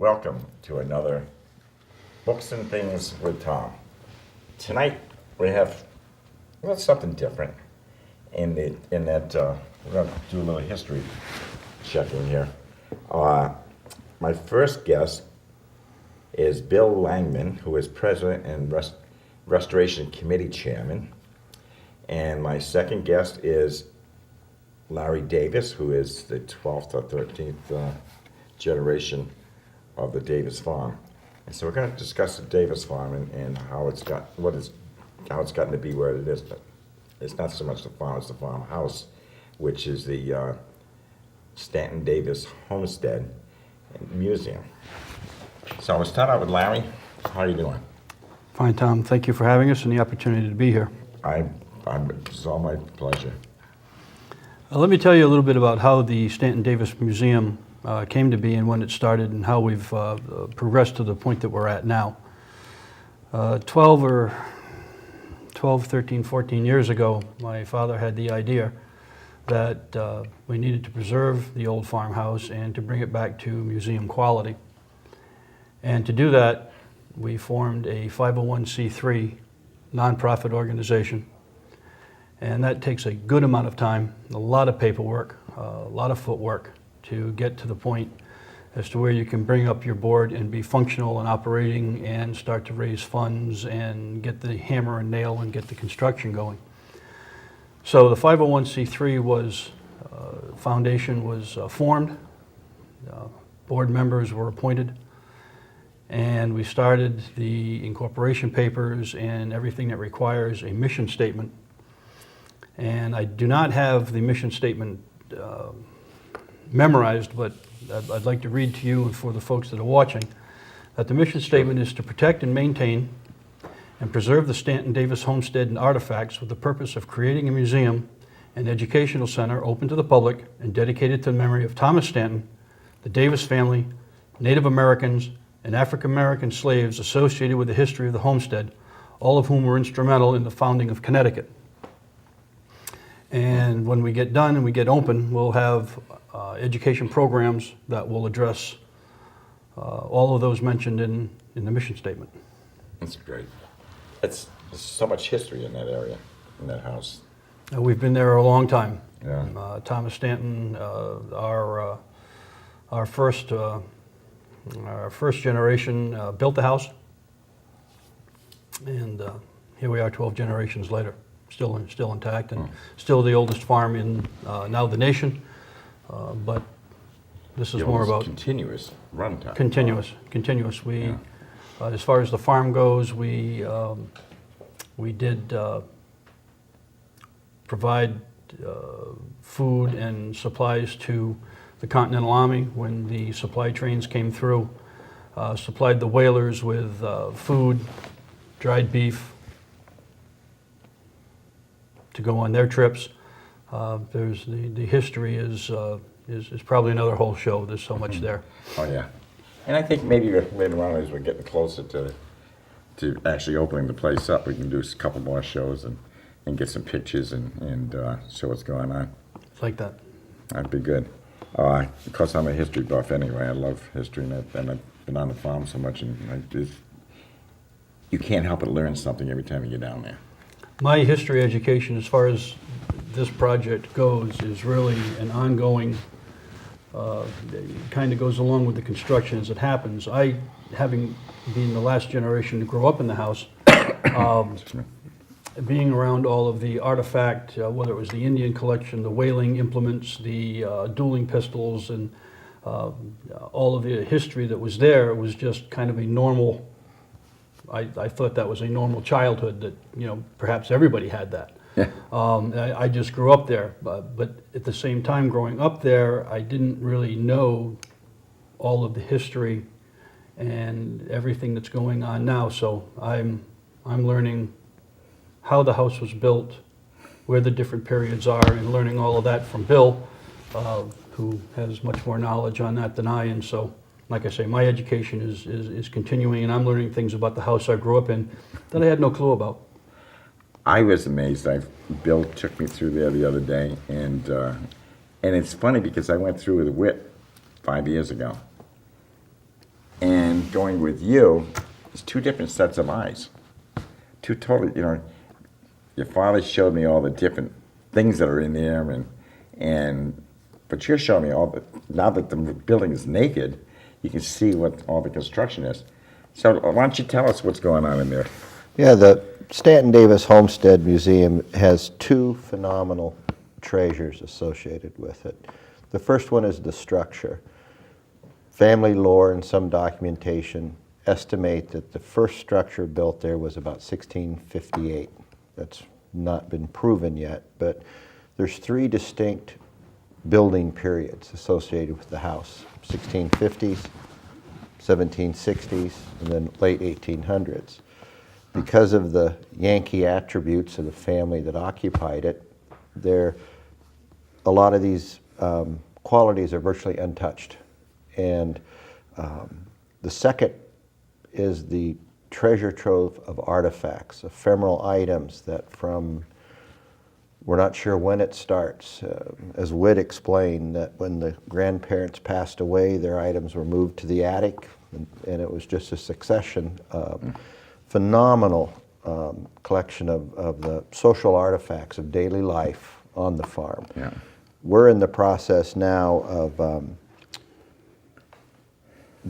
Welcome to another Books and Things with Tom. Tonight we have something different in that we're going to do a little history checking here. My first guest is Bill Langman, who is President and Restoration Committee Chairman. And my second guest is Larry Davis, who is the 12th or 13th generation of the Davis farm. And so we're going to discuss the Davis farm and how it's gotten to be where it is. But it's not so much the farm, it's the farmhouse, which is the Stanton-Davis Homestead and Museum. So we'll start out with Larry. How are you doing? Fine, Tom. Thank you for having us and the opportunity to be here. It's all my pleasure. Let me tell you a little bit about how the Stanton-Davis Museum came to be and when it started and how we've progressed to the point that we're at now. 12, 13, 14 years ago, my father had the idea that we needed to preserve the old farmhouse and to bring it back to museum quality. And to do that, we formed a 501c3 nonprofit organization. And that takes a good amount of time, a lot of paperwork, a lot of footwork to get to the point as to where you can bring up your board and be functional and operating and start to raise funds and get the hammer and nail and get the construction going. So the 501c3 foundation was formed, board members were appointed, and we started the incorporation papers and everything that requires a mission statement. And I do not have the mission statement memorized, but I'd like to read to you and for the folks that are watching that the mission statement is to protect and maintain and preserve the Stanton-Davis homestead and artifacts with the purpose of creating a museum and educational center open to the public and dedicated to the memory of Thomas Stanton, the Davis family, Native Americans, and African American slaves associated with the history of the homestead, all of whom were instrumental in the founding of Connecticut. And when we get done and we get open, we'll have education programs that will address all of those mentioned in the mission statement. That's great. There's so much history in that area, in that house. We've been there a long time. Yeah. Thomas Stanton, our first generation built the house, and here we are 12 generations later. Still intact and still the oldest farm in now the nation, but this is more about continuous runtime. Continuous. We, as far as the farm goes, we did provide food and supplies to the Continental Army when the supply trains came through. Supplied the whalers with food, dried beef, to go on their trips. There's the history is probably another whole show. There's so much there. Oh yeah, and I think maybe later on as we're getting closer to actually opening the place up, we can do a couple more shows and get some pictures and show what's going on. Like that. That'd be good. Because I'm a history buff anyway. I love history and I've been on the farm so much, and you can't help but learn something every time you get down there. My history education, as far as this project goes, is really an ongoing, it kind of goes along with the construction as it happens. I, having been the last generation to grow up in the house, being around all of the artifact, whether it was the Indian collection, the whaling implements, the dueling pistols, and all of the history that was there, it was just kind of a normal, I thought that was a normal childhood that, perhaps everybody had that. Yeah. I just grew up there, but at the same time growing up there, I didn't really know all of the history and everything that's going on now. So I'm learning how the house was built, where the different periods are, and learning all of that from Bill, who has much more knowledge on that than I. And so, like I say, my education is continuing, and I'm learning things about the house I grew up in that I had no clue about. I was amazed. Bill took me through there the other day, and it's funny because I went through with WIT 5 years ago, and going with you is two different sets of eyes. Two totally, your father showed me all the different things that are in there, but you're showing me now that the building is naked, you can see what all the construction is. So why don't you tell us what's going on in there? Yeah, the Stanton-Davis Homestead Museum has two phenomenal treasures associated with it. The first one is the structure. Family lore and some documentation estimate that the first structure built there was about 1658. That's not been proven yet, but there's three distinct building periods associated with the house: 1650s, 1760s, and then late 1800s. Because of the Yankee attributes of the family that occupied it, a lot of these qualities are virtually untouched. And the second is the treasure trove of artifacts, ephemeral items that we're not sure when it starts. As Witt explained, that when the grandparents passed away, their items were moved to the attic, and it was just a succession. Phenomenal collection of the social artifacts of daily life on the farm. Yeah. We're in the process now of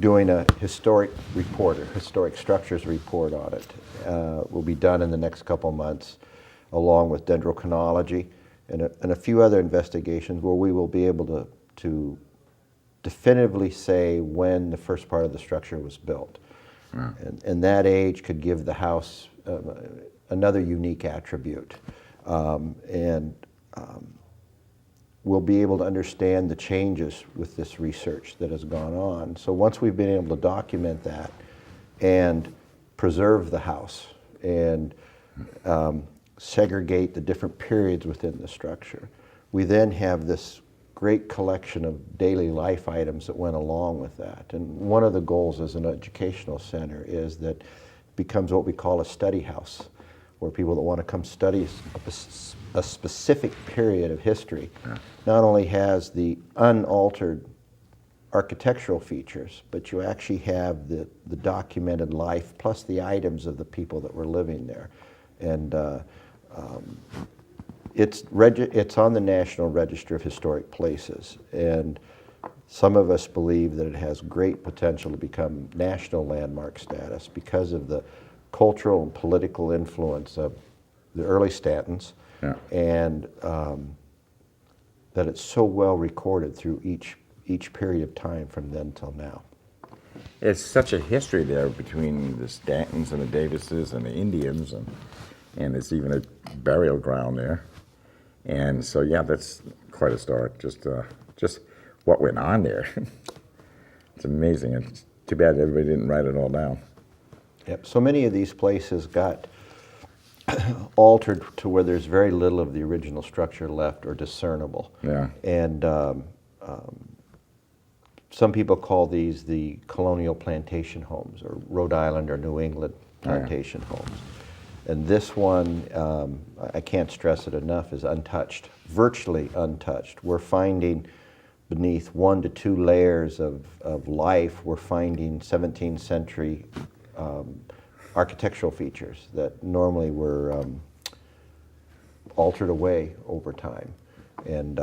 doing a historic report, a historic structures report on it. Will be done in the next couple months, along with dendrochronology and a few other investigations where we will be able to definitively say when the first part of the structure was built. Yeah. And that age could give the house another unique attribute. We'll be able to understand the changes with this research that has gone on. So once we've been able to document that and preserve the house and segregate the different periods within the structure, we then have this great collection of daily life items that went along with that. And one of the goals as an educational center is that it becomes what we call a study house, where people that want to come study a specific period of history not only has the unaltered architectural features, but you actually have the documented life plus the items of the people that were living there. And it's on the National Register of Historic Places, and some of us believe that it has great potential to become national landmark status because of the cultural and political influence of the early Stantons, and that it's so well recorded through each period of time from then till now. It's such a history there between the Stantons and the Davises and the Indians, and it's even a burial ground there. And so, yeah, that's quite historic. Just what went on there. It's amazing. It's too bad everybody didn't write it all down. Yep. So many of these places got altered to where there's very little of the original structure left or discernible. Yeah. And some people call these the colonial plantation homes, or Rhode Island or New England plantation homes. And this one, I can't stress it enough, is untouched, virtually untouched. We're finding beneath 1 to 2 layers of life, we're finding 17th century architectural features that normally were altered away over time. And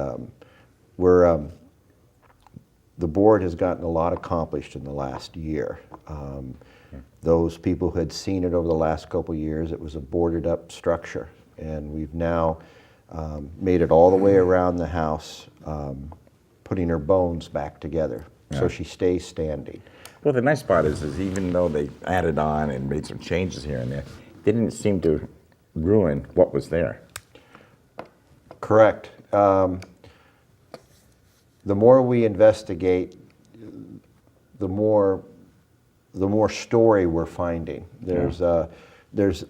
the board has gotten a lot accomplished in the last year. Those people who had seen it over the last couple of years, it was a boarded up structure, and we've now made it all the way around the house, putting her bones back together so she stays standing. Well, the nice part is even though they added on and made some changes here and there, they didn't seem to ruin what was there. Correct. The more we investigate, the more story we're finding. There's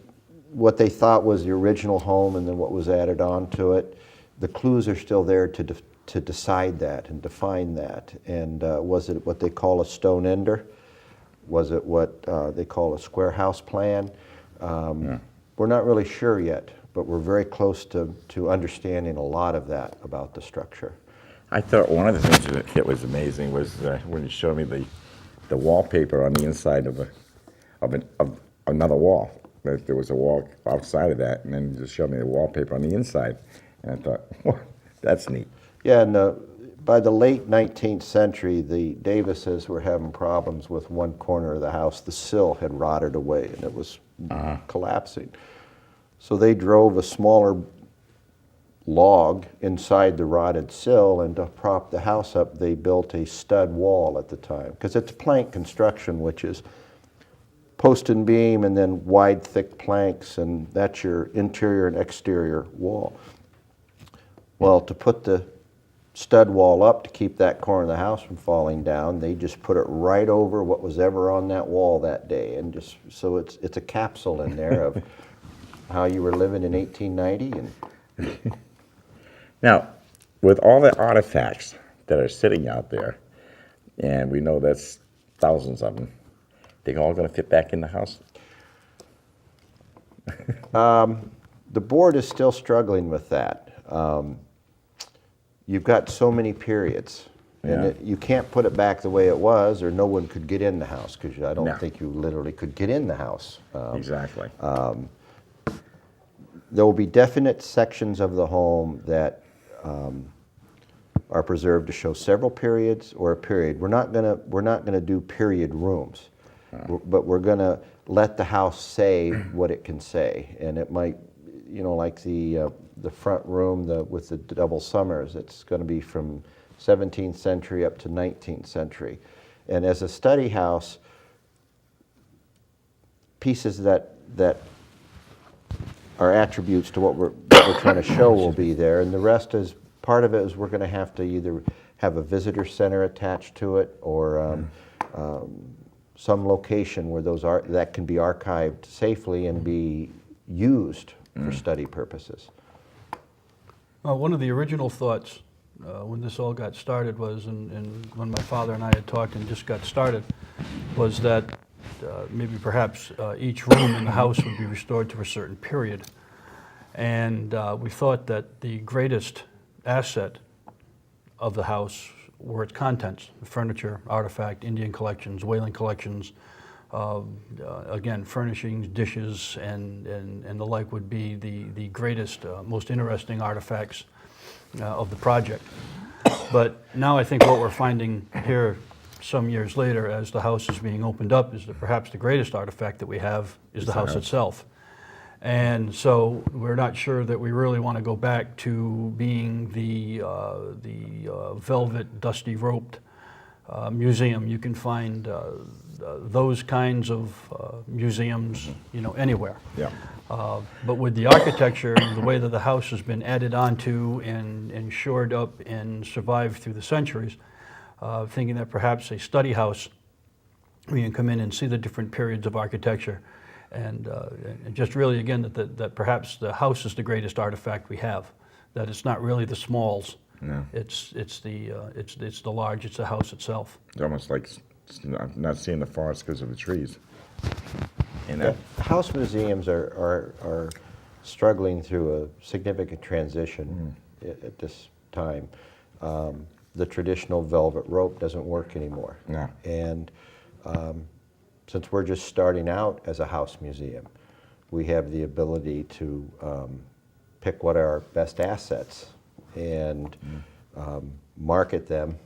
what they thought was the original home and then what was added on to it. The clues are still there to decide that and define that. And was it what they call a stone ender? Was it what they call a square house plan? We're not really sure yet, but we're very close to understanding a lot of that about the structure. I thought one of the things that was amazing was when you showed me the the wallpaper on the inside of another wall. There was a wall outside of that, and then just showed me the wallpaper on the inside. And I thought, well, that's neat. Yeah, and by the late 19th century, the Davises were having problems with one corner of the house. The sill had rotted away, and it was collapsing. So they drove a smaller log inside the rotted sill, and to prop the house up, they built a stud wall at the time. Because it's plank construction, which is post and beam, and then wide, thick planks, and that's your interior and exterior wall. Well, to put the stud wall up to keep that corner of the house from falling down, they just put it right over what was ever on that wall that day, and just so it's a capsule in there of how you were living in 1890. And Now, with all the artifacts that are sitting out there, and we know that's thousands of them, they're all going to fit back in the house? the board is still struggling with that. You've got so many periods, and Yeah. you can't put it back the way it was, or no one could get in the house, because I don't No. think you literally could get in the house. Exactly. There will be definite sections of the home that are preserved to show several periods or a period. We're not gonna do period rooms, but we're gonna let the house say what it can say, and it might, like the front room with the double summers. It's going to be from 17th century up to 19th century, and as a study house, pieces that are attributes to what we're trying to show will be there, and the rest is part of it is we're going to have to either have a visitor center attached to it, or some location where that can be archived safely and be used for study purposes. One of the original thoughts when this all got started was, and when my father and I had talked and just got started, was that maybe perhaps each room in the house would be restored to a certain period. And we thought that the greatest asset of the house were its contents: furniture, artifact, Indian collections, whaling collections, again, furnishings, dishes, and the like would be the greatest, most interesting artifacts of the project. But now I think what we're finding here some years later, as the house is being opened up, is that perhaps the greatest artifact that we have is the house itself. And so we're not sure that we really want to go back to being the velvet, dusty roped museum. You can find those kinds of museums, anywhere. Yeah. But with the architecture, the way that the house has been added onto and shored up and survived through the centuries, thinking that perhaps a study house, we can come in and see the different periods of architecture, and just really, again, that perhaps the house is the greatest artifact we have. That it's not really the smalls. No. It's the large. It's the house itself. It's almost like not seeing the forest because of the trees. And House museums are struggling through a significant transition at this time. The traditional velvet rope doesn't work anymore. No. And since we're just starting out as a house museum, we have the ability to pick what are our best assets and market them,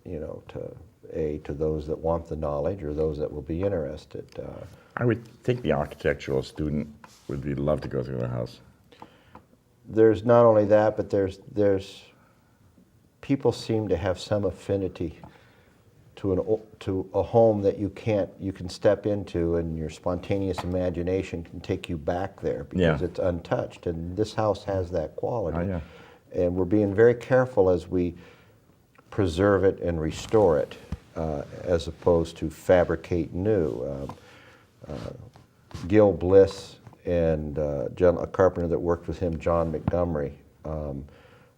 to those that want the knowledge or those that will be interested. I would think the architectural student would love to go through the house. There's not only that, but there's people seem to have some affinity to a home that you can step into, and your spontaneous imagination can take you back there because it's untouched, and this house has that quality. Oh, yeah. And we're being very careful as we preserve it and restore it, as opposed to fabricate new. Gil Bliss and a carpenter that worked with him, John Montgomery,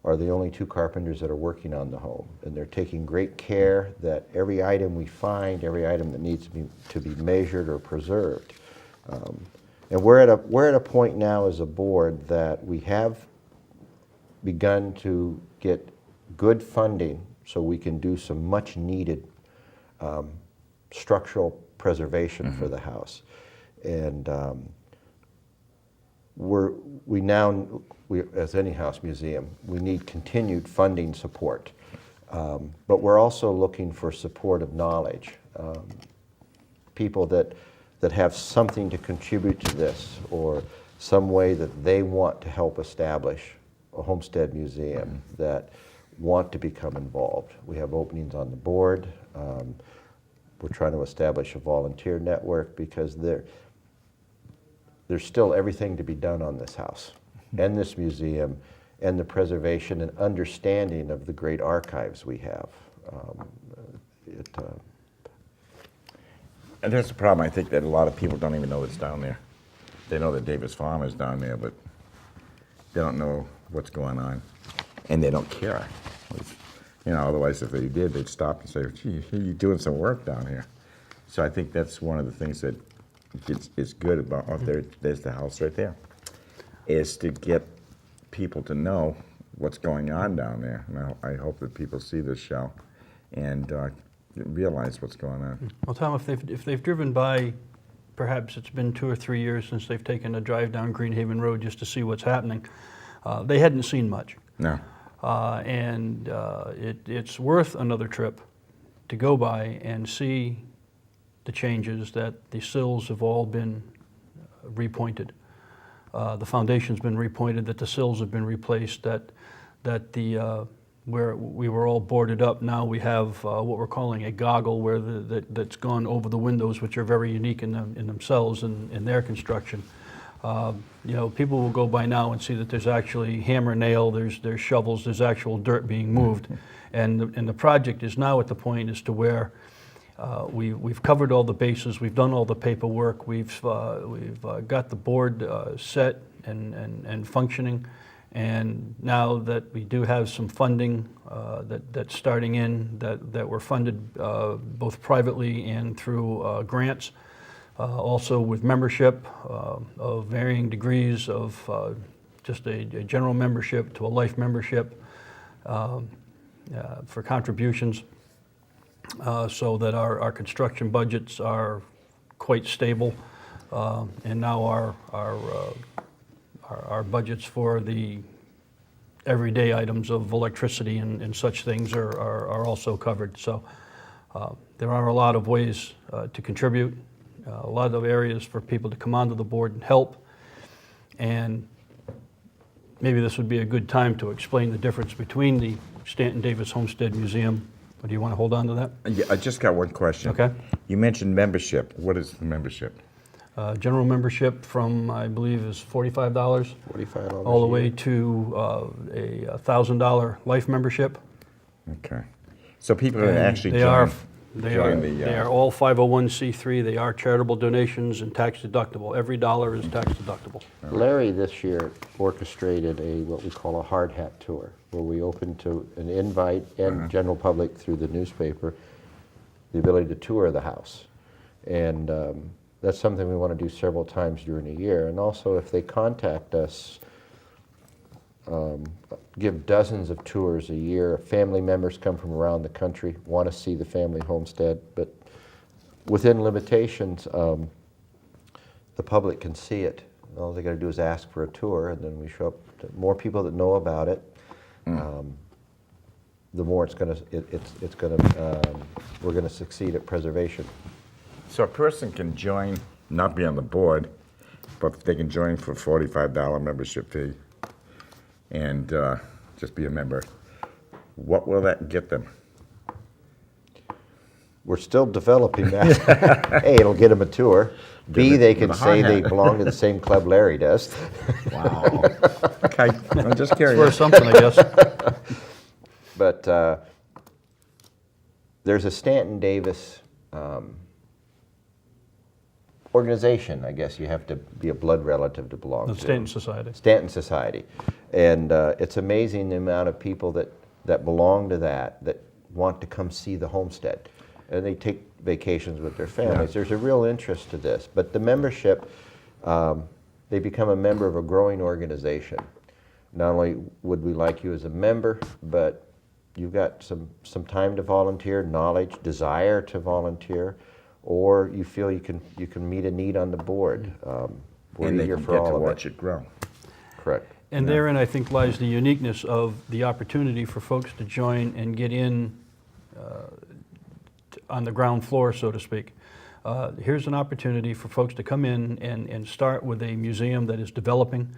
are the only two carpenters that are working on the home, and they're taking great care that every item we find, every item that needs to be measured or preserved. And we're at a point now as a board that we have begun to get good funding so we can do some much needed structural preservation for the house. And as any house museum, we need continued funding support. But we're also looking for support of knowledge. People that have something to contribute to this, or some way that they want to help establish a Homestead Museum, that want to become involved. We have openings on the board. We're trying to establish a volunteer network, because there's still everything to be done on this house and this museum, and the preservation and understanding of the great archives we have. And that's the problem. I think that a lot of people don't even know it's down there. They know that Davis Farm is down there, but they don't know what's going on, and they don't care. Otherwise, if they did, they'd stop and say, "Gee, you're doing some work down here." So I think that's one of the things that is good about. Oh, there's the house right there. Is to get people to know what's going on down there. And I hope that people see this show and realize what's going on. Well, Tom, if they've driven by, perhaps it's been 2 or 3 years since they've taken a drive down Greenhaven Road just to see what's happening, they hadn't seen much. No. And it's worth another trip to go by and see the changes, that the sills have all been repointed. The foundation's been repointed, that the sills have been replaced, that the where we were all boarded up, now we have what we're calling a goggle, where that's gone over the windows, which are very unique in themselves and in their construction. People will go by now and see that there's actually hammer nail, there's shovels, there's actual dirt being moved, and the project is now at the point as to where we've covered all the bases, we've done all the paperwork, we've got the board set and functioning, and now that we do have some funding that's starting in, that we're funded both privately and through grants, also with membership of varying degrees, of just a general membership to a life membership for contributions. So that our construction budgets are quite stable, and now our budgets for the everyday items of electricity and such things are also covered. So there are a lot of ways to contribute, a lot of areas for people to come onto the board and help, and maybe this would be a good time to explain the difference between the Stanton-Davis Homestead Museum. Do you want to hold on to that? Yeah, I just got one question. Okay. You mentioned membership. What is the membership? General membership from, I believe, is $45. $45 all the a way year. to a $1,000 life membership. Okay. So people can And actually they join. They are all 501c3. They are charitable donations and tax deductible. Every dollar is tax deductible. Larry this year orchestrated what we call a hard hat tour, where we open to an invite and general public through the newspaper the ability to tour the house. And that's something we want to do several times during the year. And also, if they contact us, give dozens of tours a year. Family members come from around the country, want to see the family homestead, but within limitations, the public can see it. All they got to do is ask for a tour, and then we show up to more people that know about it. The more we're going to succeed at preservation. So a person can join, not be on the board, but they can join for $45 membership fee and just be a member. What will that get them? We're still developing that. A, it'll get them a tour. B, they can say they belong to the same club Larry does. Wow. Okay, I'm just It's curious. worth something, I guess. But there's a Stanton-Davis organization, I guess you have to be a blood relative to belong The to. Stanton Society. Stanton Society. And it's amazing the amount of people that belong to that want to come see the homestead. And they take vacations with their families. Yeah. There's a real interest to this. But the membership, they become a member of a growing organization. Not only would we like you as a member, but you've got some time to volunteer, knowledge, desire to volunteer. or you feel you can meet a need on the board. We're And they eager can for get all to of watch it. it grow. Correct. And therein, I think, lies the uniqueness of the opportunity for folks to join and get in on the ground floor, so to speak. Here's an opportunity for folks to come in and start with a museum that is developing,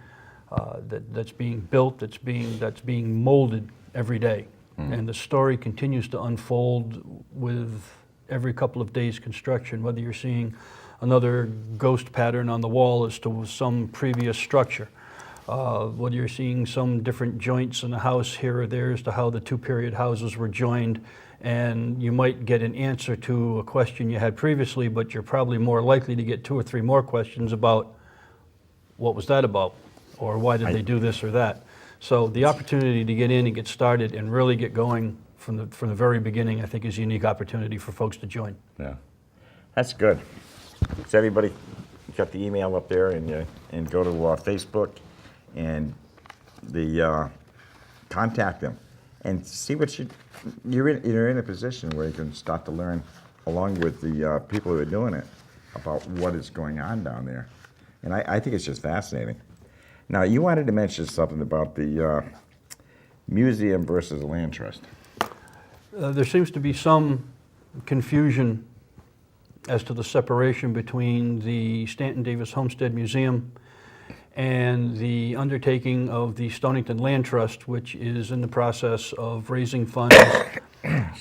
that's being built, that's being molded every day. And the story continues to unfold with every couple of days construction, whether you're seeing another ghost pattern on the wall as to some previous structure, whether you're seeing some different joints in the house here or there as to how the two-period houses were joined, and you might get an answer to a question you had previously, but you're probably more likely to get 2 or 3 more questions about what was that about, or why did they do this or that. So the opportunity to get in and get started and really get going from the very beginning, I think, is a unique opportunity for folks to join. Yeah, that's good. So everybody got the email up there, and go to Facebook and contact them and see what you're in a position where you can start to learn along with the people who are doing it about what is going on down there. And I think it's just fascinating. Now, you wanted to mention something about the museum versus land trust. There seems to be some confusion as to the separation between the Stanton-Davis Homestead Museum and the undertaking of the Stonington Land Trust, which is in the process of raising funds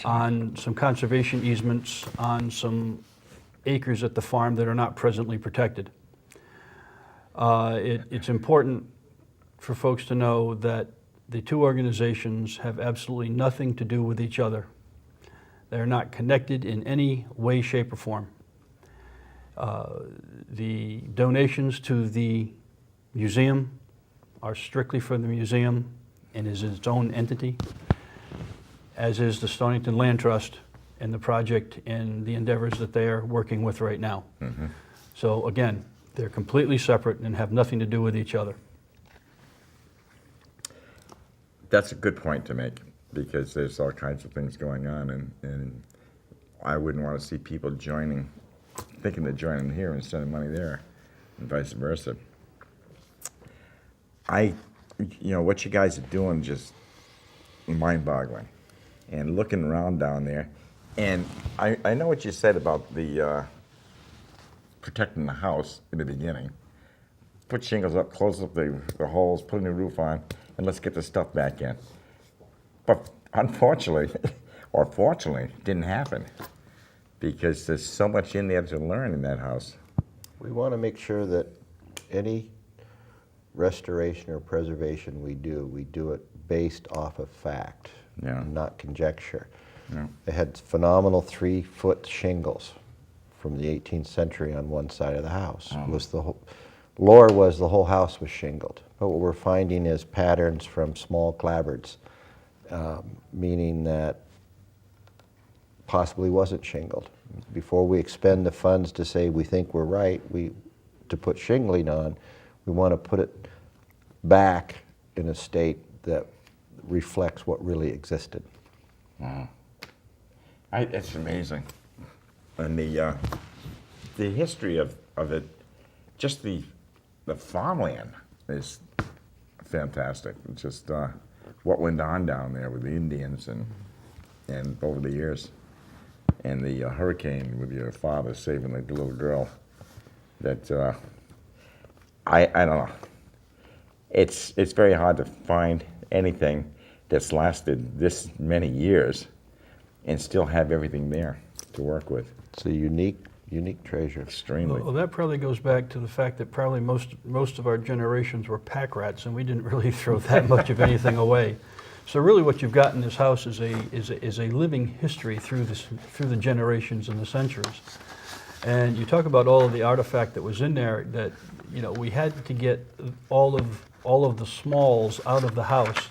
on some conservation easements on acres at the farm that are not presently protected. It's important for folks to know that the two organizations have absolutely nothing to do with each other. They're not connected in any way, shape, or form. The donations to the museum are strictly for the museum and is its own entity, as is the Stonington Land Trust and the project and the endeavors that they are working with right now. Mm-hmm. So again, they're completely separate and have nothing to do with each other. That's a good point to make, because there's all kinds of things going on, and I wouldn't want to see people thinking they're joining here and sending money there, and vice versa. What you guys are doing just mind-boggling, and looking around down there, and I know what you said about the protecting the house in the beginning. Put shingles up, close up the holes, put a new roof on, and let's get the stuff back in. But unfortunately, or fortunately, it didn't happen, because there's so much in there to learn in that house. We want to make sure that any restoration or preservation we do it based off of fact, not conjecture. Yeah. They had phenomenal 3-foot shingles from the 18th century on one side of the house. Lore was the whole house was shingled, but what we're finding is patterns from small clapboards, meaning that possibly wasn't shingled. Before we expend the funds to say we think we're right, to put shingling on, we want to put it back in a state that reflects what really existed. Wow. It's amazing. And the history of it, just the farmland is fantastic. Just what went on down there with the Indians and over the years. And the hurricane with your father saving the little girl. That I don't know. It's very hard to find anything that's lasted this many years and still have everything there to work with. It's a unique treasure. Extremely. Well, that probably goes back to the fact that probably most of our generations were pack rats, and we didn't really throw that much of anything away. So really, what you've got in this house is a living history through the generations and the centuries. And you talk about all of the artifact that was in there. That we had to get all of the smalls out of the house.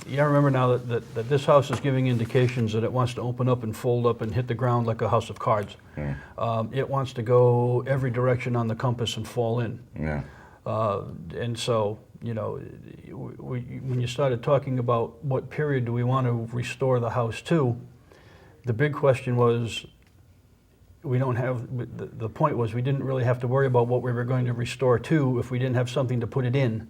You remember now that this house is giving indications that it wants to open up and fold up and hit the ground like a house of cards. Mm. It wants to go every direction on the compass and fall in. Yeah. And so, when you started talking about what period do we want to restore the house to, the big question was, we don't have, the point was we didn't really have to worry about what we were going to restore to if we didn't have something to put it in.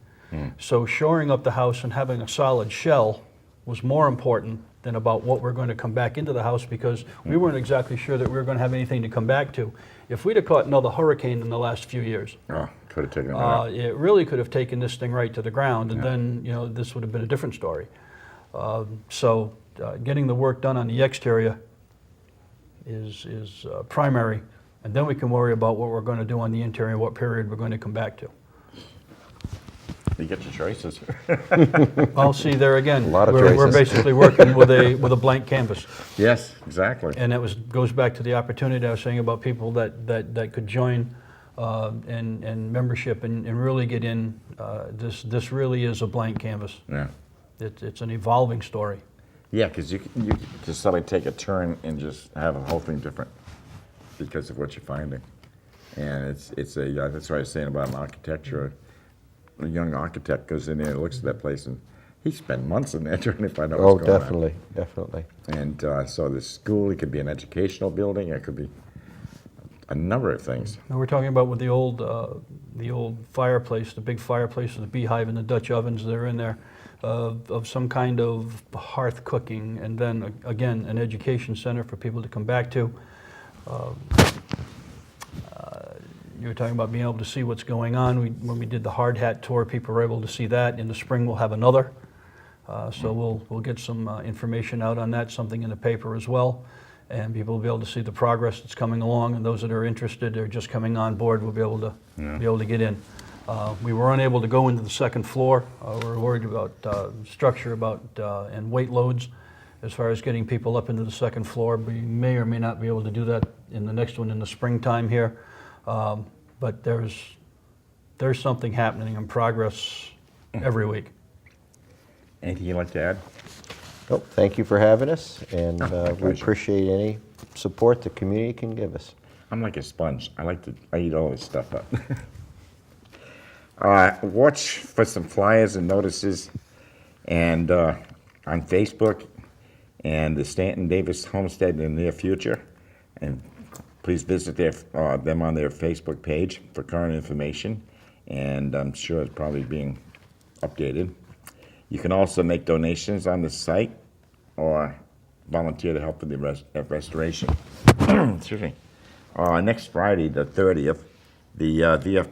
So shoring up the house and having a solid shell was more important than about what we're going to come back into the house, because we weren't exactly sure that we were going to have anything to come back to. If we'd have caught another hurricane in the last few years, Could have taken it out. it really could have taken this thing right to the ground, and then, you know, this would have been a different story. So getting the work done on the exterior is primary, and then we can worry about what we're going to do on the interior, what period we're going to come back to. You get your choices. Well, see, there again, A lot of we're choices. basically working with a blank canvas. Yes, exactly. And that goes back to the opportunity I was saying about people that could join and membership and really get in. This really is a blank canvas. Yeah. It's an evolving story. Yeah, because you just suddenly take a turn and just have a whole thing different because of what you're finding. And that's what I was saying about an architecture. A young architect goes in there and looks at that place, and he spent months in there trying to find out what's going on. Definitely. And so the school, it could be an educational building, it could be a number of things. Now we're talking about with the old fireplace, the big fireplace with the beehive and the Dutch ovens that are in there, of some kind of hearth cooking, and then again an education center for people to come back to. You were talking about being able to see what's going on. When we did the hard hat tour, people were able to see that. In the spring, we'll have another. So we'll get some information out on that, something in the paper as well, and people will be able to see the progress that's coming along. And those that are interested or just coming on board will be able to get in. We were unable to go into the second floor. We're worried about structure, and weight loads as far as getting people up into the second floor. We may or may not be able to do that in the next one in the springtime here. But there's something happening in progress every week. Anything you'd like to add? Nope, thank you for having us, and my we pleasure. appreciate any support the community can give us. I'm like a sponge. I eat all this stuff up. Watch for some flyers and notices, and on Facebook and the Stanton-Davis Homestead in the near future. And please visit them on their Facebook page for current information, and I'm sure it's probably being updated. You can also make donations on the site or volunteer to help with the restoration. Excuse me. Next Friday, the 30th, the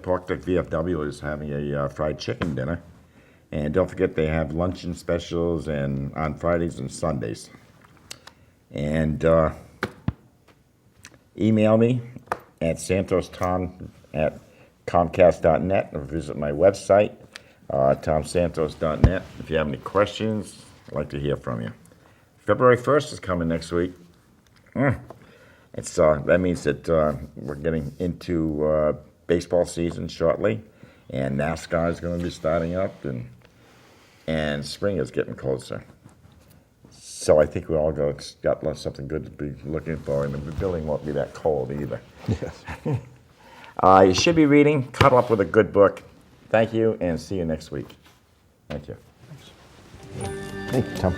Parkdeck VFW is having a fried chicken dinner. And don't forget, they have luncheon specials and on Fridays and Sundays. And email me at santostom@comcast.net or visit my website, tomsantos.net. If you have any questions, I'd like to hear from you. February 1st is coming next week. That means that we're getting into baseball season shortly, and NASCAR is going to be starting up, and spring is getting closer. So I think we all got something good to be looking for, and the building won't be that cold either. Yes. You should be reading, cuddle up with a good book. Thank you, and see you next week. Thank you. Thank you, Tom.